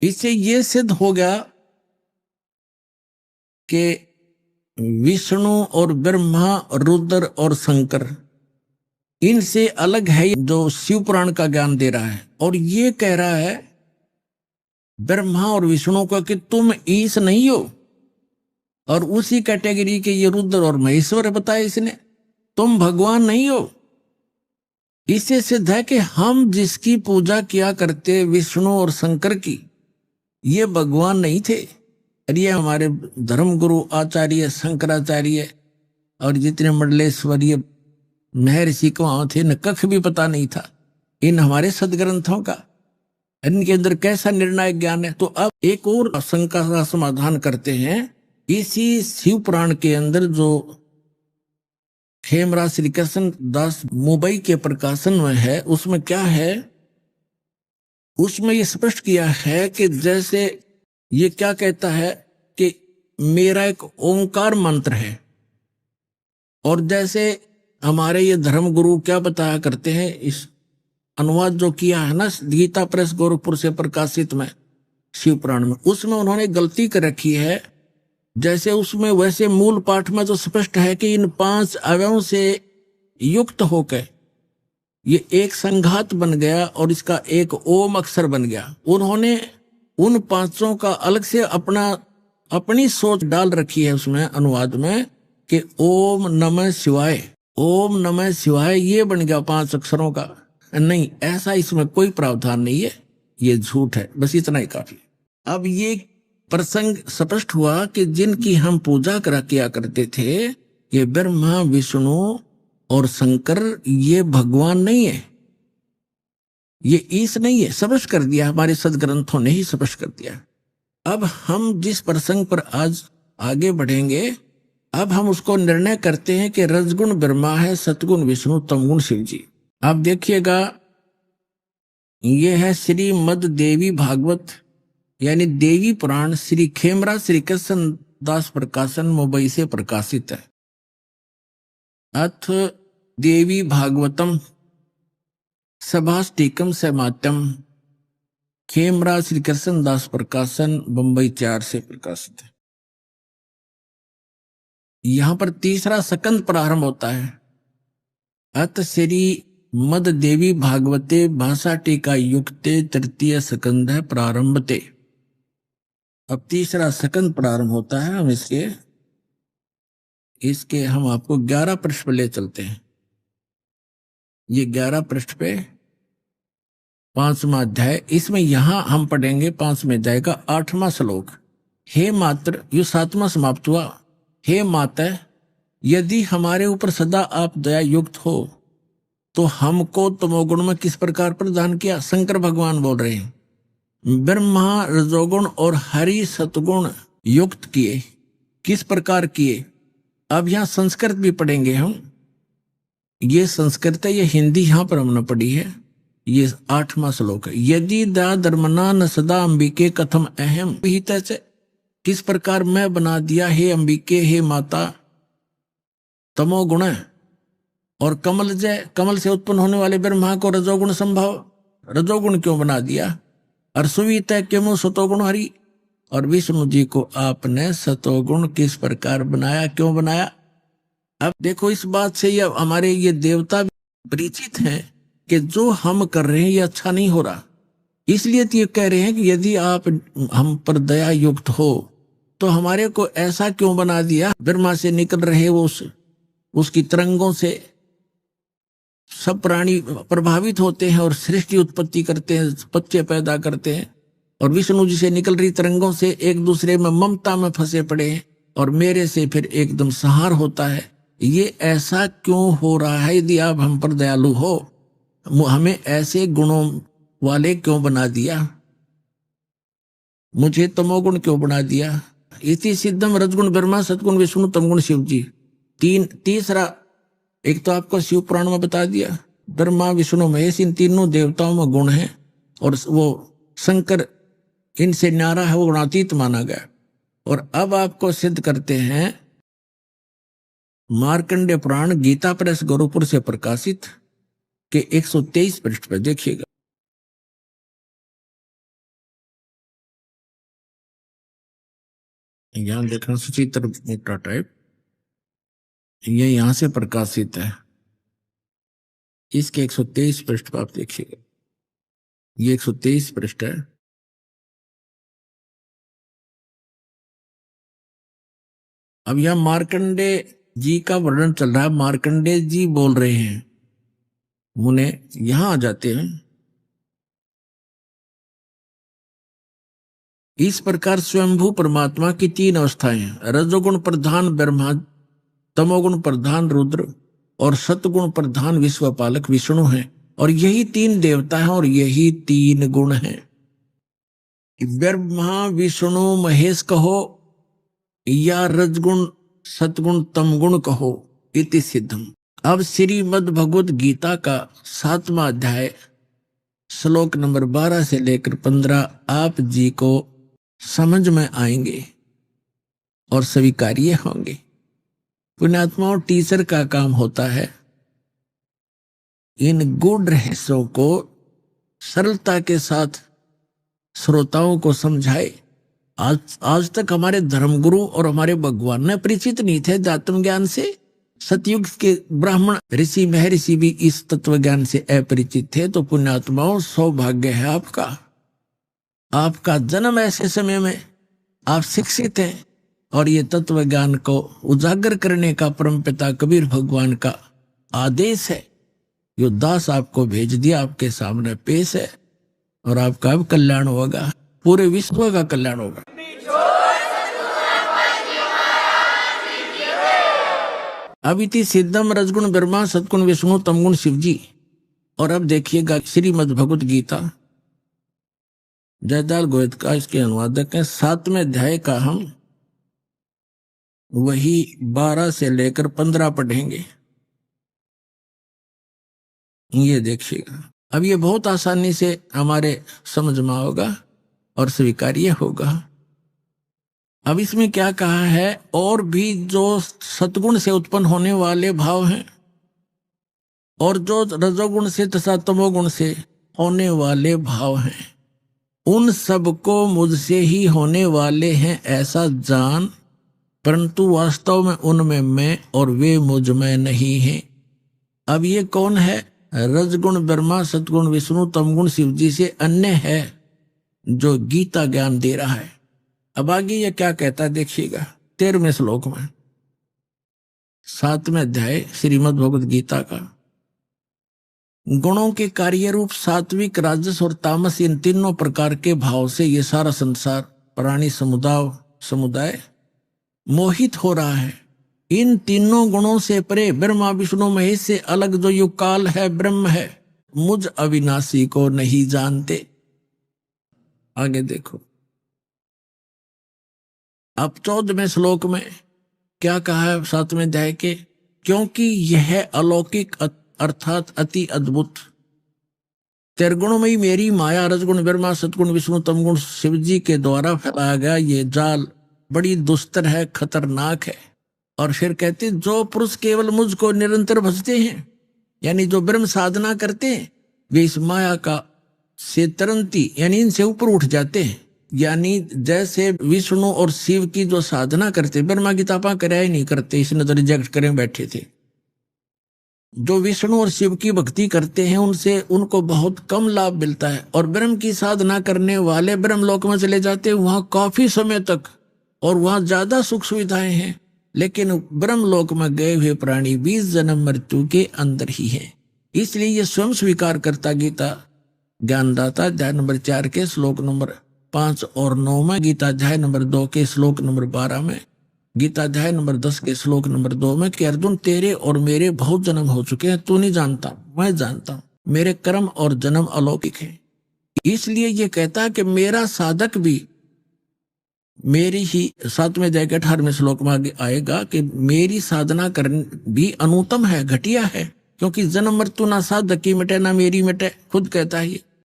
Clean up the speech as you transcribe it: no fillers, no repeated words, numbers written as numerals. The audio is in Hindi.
इससे ये सिद्ध हो गया कि विष्णु और ब्रह्मा, रुद्र और शंकर इनसे अलग है जो शिव पुराण का ज्ञान दे रहा है। और ये कह रहा है ब्रह्मा और विष्णु को कि तुम ईश नहीं हो, और उसी कैटेगरी के ये रुद्र और महेश्वर बताए इसने, तुम भगवान नहीं हो। इससे सिद्ध है कि हम जिसकी पूजा किया करते विष्णु और शंकर की, ये भगवान नहीं थे। और ये हमारे धर्मगुरु आचार्य शंकराचार्य और जितने मंडलेश्वरीय महर्षि को वहां थे न कख भी पता नहीं था इन हमारे सदग्रंथों का, इनके अंदर कैसा निर्णायक ज्ञान है। तो अब एक और शंका का समाधान करते हैं। इसी शिव पुराण के अंदर जो खेमराज श्री कृष्ण दास मुंबई के प्रकाशन में है, उसमें क्या है, उसमें ये स्पष्ट किया है कि जैसे ये क्या कहता है कि मेरा एक ओंकार मंत्र है, और जैसे हमारे ये धर्मगुरु क्या बताया करते हैं, इस अनुवाद जो किया है ना गीता प्रेस गोरखपुर से प्रकाशित में शिव पुराण में, उसमें उन्होंने गलती कर रखी है। जैसे उसमें वैसे मूल पाठ में तो स्पष्ट है कि इन 5 अवयवों से युक्त होकर ये एक संघात बन गया और इसका एक ओम अक्षर बन गया। उन्होंने उन 5 का अलग से अपनी सोच डाल रखी है उसमें अनुवाद में कि ओम नमः शिवाय, ओम नमः शिवाय ये बन गया 5 अक्षरों का। नहीं, ऐसा इसमें कोई प्रावधान नहीं है, ये झूठ है। बस इतना ही काफी। अब ये प्रसंग स्पष्ट हुआ कि जिनकी हम पूजा करा किया करते थे, ये ब्रह्मा विष्णु और शंकर, ये भगवान नहीं है, ये ईश नहीं है। स्पष्ट कर दिया, हमारे सदग्रंथों ने ही स्पष्ट कर दिया। अब हम जिस प्रसंग पर आज आगे बढ़ेंगे, अब हम उसको निर्णय करते हैं कि रजगुण ब्रह्मा है, सतगुण विष्णु, तमगुण शिव जी। आप देखिएगा, ये है श्रीमद देवी भागवत यानी देवी पुराण, श्री खेमराज श्री कृष्ण दास प्रकाशन मुंबई से प्रकाशित है। अथ देवी भागवतम सभाष्टिकम समात्यम, खेमराज श्री कृष्ण दास प्रकाशन मुंबई 4 से प्रकाशित है। यहां पर तीसरा सकंद प्रारंभ होता है। अथ श्री मद देवी भागवते भाषा टीका युक्ते तृतीय सकंद है प्रारंभते। अब तीसरा सकंद प्रारंभ होता है। हम इसके हम आपको 11 पृष्ठ पर ले चलते हैं। ये 11 पृष्ठ पे 5वां अध्याय, इसमें यहां हम पढ़ेंगे 5वें अध्याय का 8वां श्लोक। हे मात्र, ये 7वां समाप्त हुआ। हे माता, यदि हमारे ऊपर सदा आप दया युक्त हो तो हमको तमोगुण में किस प्रकार प्रदान किया। शंकर भगवान बोल रहे हैं, ब्रह्मा रजोगुण और हरि सतगुण युक्त किए। किस प्रकार किए, अब यहां संस्कृत भी पढ़ेंगे हम। ये संस्कृत है, ये हिंदी यहां पर हमने पढ़ी है। ये 8वां श्लोक है। यदि दा धर्मना न सदा अंबिके कथम अहम विहित से, किस प्रकार मैं बना दिया हे अंबिके, हे माता, तमोगुण और कमल जय, कमल से उत्पन्न होने वाले ब्रह्मा को रजोगुण संभव, रजोगुण क्यों बना दिया। और सुवित क्यों सतोगुण हरि, और विष्णु जी को आपने सतोगुण किस प्रकार बनाया, क्यों बनाया। अब देखो, इस बात से ये हमारे ये देवता भी परिचित हैं कि जो हम कर रहे हैं ये अच्छा नहीं हो रहा। इसलिए तो ये कह रहे हैं कि यदि आप हम पर दया युक्त हो तो हमारे को ऐसा क्यों बना दिया। ब्रह्मा से निकल रहे वो उसकी तरंगों से सब प्राणी प्रभावित होते हैं और सृष्टि उत्पत्ति करते हैं, बच्चे पैदा करते हैं, और विष्णु जी से निकल रही तरंगों से एक दूसरे में ममता में फंसे पड़े हैं, और मेरे से फिर एकदम संहार होता है। ये ऐसा क्यों हो रहा है। यदि आप हम पर दयालु हो, हमें ऐसे गुणों वाले क्यों बना दिया, मुझे तमोगुण क्यों बना दिया। इति सिद्धम रजगुण ब्रह्मा, सतगुण विष्णु, तमगुण शिव जी। तीसरा, एक तो आपको शिव पुराण में बता दिया, ब्रह्मा विष्णु महेश इन तीनों देवताओं में गुण है, और वो शंकर इनसे न्यारा है, वो गुणातीत माना गया। और अब आपको सिद्ध करते हैं मार्कंडेय पुराण गीता प्रेस गोरखपुर से प्रकाशित के 123 पृष्ठ पर देखिएगा। यहाँ देखना सचित्र मोटा टाइप, ये यहां से प्रकाशित है। इसके 123 पृष्ठ पर आप देखिएगा, ये 123 पृष्ठ है। अब यहां मार्कंडे जी का वर्णन चल रहा है। मार्कंडे जी बोल रहे हैं, मुने यहां आ जाते हैं। इस प्रकार स्वयंभू परमात्मा की 3 अवस्थाएं हैं, रजोगुण प्रधान ब्रह्मा, तमोगुण प्रधान रुद्र और सतगुण प्रधान विश्वपालक विष्णु हैं। और यही 3 देवता हैं और यही 3 गुण हैं। ब्रह्मा विष्णु महेश कहो या रजगुण सतगुण तमगुण कहो, इति सिद्धम। अब श्रीमद् भगवत गीता का 7वां अध्याय श्लोक नंबर 12 से लेकर 15 आप जी को समझ में आएंगे और स्वीकार्य होंगे। पुण्यात्माओं, टीचर का काम होता है इन गूढ़ रहस्यों को सरलता के साथ श्रोताओं को समझाए। आज तक हमारे धर्मगुरु और हमारे भगवान ने परिचित नहीं थे अध्यात्म ज्ञान से। सतयुग के ब्राह्मण ऋषि महर्षि भी इस तत्व ज्ञान से अपरिचित थे। तो पुण्यात्माओं, सौभाग्य है आपका, आपका जन्म ऐसे समय में आप शिक्षित हैं और ये तत्व ज्ञान को उजागर करने का परमपिता कबीर भगवान का आदेश है। यो दास आपको भेज दिया, आपके सामने पेश है और आपका अब कल्याण होगा, पूरे विश्व का कल्याण होगा। अब इति सिद्धम रजगुण ब्रह्मा सतगुण विष्णु तमगुण शिव जी। और अब देखिएगा श्रीमद् भगवत गीता, जयदाल गोयत का इसके अनुवादक है। 7वें अध्याय का हम वही 12 से लेकर 15 पढ़ेंगे। ये देखिएगा, अब ये बहुत आसानी से हमारे समझ में होगा और स्वीकार्य होगा। अब इसमें क्या कहा है, और भी जो सतगुण से उत्पन्न होने वाले भाव हैं और जो रजोगुण से तथा तमोगुण से होने वाले भाव हैं, उन सबको मुझसे ही होने वाले हैं ऐसा जान, परंतु वास्तव में उनमें मैं और वे मुझ में नहीं हैं। अब ये कौन है? रजगुण ब्रह्मा सतगुण विष्णु तमगुण शिव जी से अन्य है जो गीता ज्ञान दे रहा है। अब आगे ये क्या कहता है देखिएगा 13वें श्लोक में, 7वें अध्याय श्रीमद् भगवत गीता का। गुणों के कार्य रूप सात्विक राजस और तामस, इन तीनों प्रकार के भाव से ये सारा संसार प्राणी समुदाय मोहित हो रहा है। इन तीनों गुणों से परे ब्रह्मा विष्णु महेश से अलग जो युग काल है ब्रह्म है, मुझ अविनाशी को नहीं जानते। आगे देखो, अब 14वें श्लोक में क्या कहा है 7वें अध्याय के, क्योंकि यह अलौकिक अर्थात अति अद्भुत त्रिगुणमयी मेरी माया रजगुण ब्रह्मा सतगुण विष्णु तमगुण शिव जी के द्वारा फैलाया गया ये जाल बड़ी दुस्तर है, खतरनाक है। और फिर कहते जो पुरुष केवल मुझको निरंतर भजते हैं, यानी जो ब्रह्म साधना करते हैं, वे इस माया का से तरंती यानी इनसे ऊपर उठ जाते हैं। यानी जैसे विष्णु और शिव की जो साधना करते, ब्रह्मा की तपा कराया ही नहीं करते, इसने तो रिजेक्ट करें बैठे थे। जो विष्णु और शिव की भक्ति करते हैं उनसे उनको बहुत कम लाभ मिलता है, और ब्रह्म की साधना करने वाले ब्रह्मलोक में चले जाते हैं, वहां काफी समय तक और वहां ज्यादा सुख सुविधाएं हैं। लेकिन ब्रह्मलोक में गए हुए प्राणी 20 जन्म मृत्यु के अंदर ही हैं। इसलिए ये स्वयं स्वीकार करता गीता ज्ञानदाता अध्याय नंबर 4 के श्लोक नंबर 5 और 9 में, गीता अध्याय नंबर 2 के श्लोक नंबर 12 में, गीता अध्याय नंबर 10 के श्लोक नंबर 2 में कि अर्जुन तेरे और मेरे बहुत जन्म हो चुके हैं, तू नहीं जानता, मैं जानता हूं, मेरे कर्म और जन्म अलौकिक है। इसलिए ये कहता है कि मेरा साधक भी मेरी ही 7वें अध्याय के 18वें श्लोक में आगे आएगा कि मेरी साधना करने भी अनुत्तम है, घटिया है, क्योंकि जन्म मृत्यु ना साधक की मिटे ना मेरी मिटे, खुद कहता है।